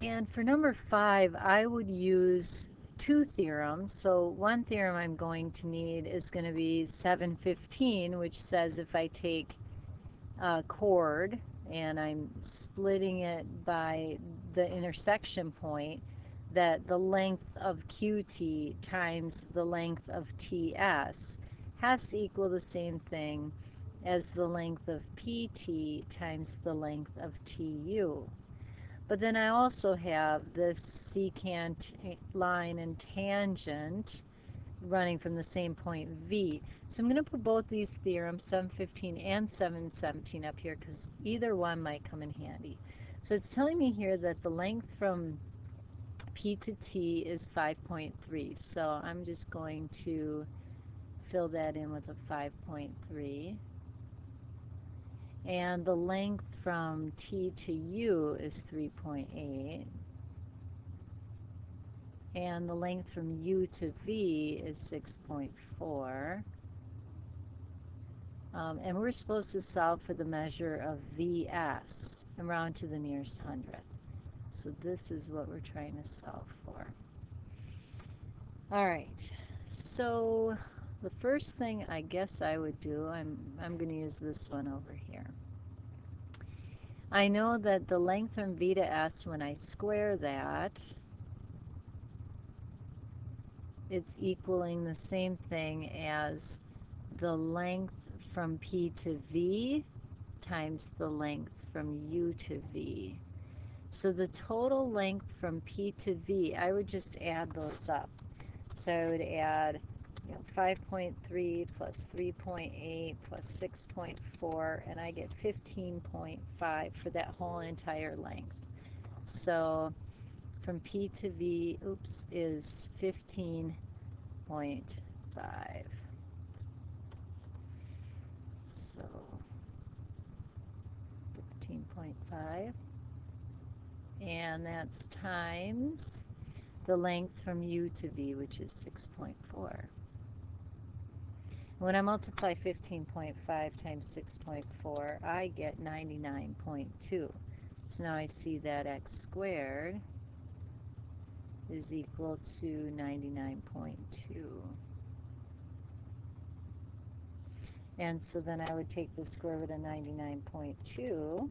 And for number 5, I would use two theorems. So one theorem I'm going to need is going to be 715, which says if I take a chord and I'm splitting it by the intersection point, that the length of QT times the length of TS has to equal the same thing as the length of PT times the length of TU. But then I also have this secant line and tangent running from the same point V. So I'm going to put both these theorems, 715 and 717, up here because either one might come in handy. So it's telling me here that the length from P to T is 5.3. So I'm just going to fill that in with a 5.3. And the length from T to U is 3.8. And the length from U to V is 6.4. And we're supposed to solve for the measure of VS, and round to the nearest hundredth. So this is what we're trying to solve for. All right, so the first thing I guess I would do, I'm going to use this one over here. I know that the length from V to S, when I square that, it's equaling the same thing as the length from P to V times the length from U to V. So the total length from P to V, I would just add those up. So I would add 5.3 plus 3.8 plus 6.4, and I get 15.5 for that whole entire length. So from P to V, is 15.5. So 15.5, and that's times the length from U to V, which is 6.4. When I multiply 15.5 times 6.4, I get 99.2. So now I see that x squared is equal to 99.2. And so then I would take the square root of 99.2.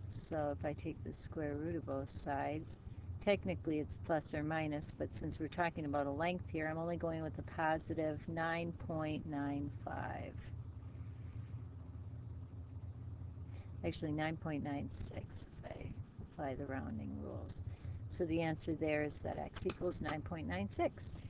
So if I take the square root of both sides, technically it's plus or minus, but since we're talking about a length here, I'm only going with a positive 9.95. Actually 9.96 if I apply the rounding rules. So the answer there is that x equals 9.96.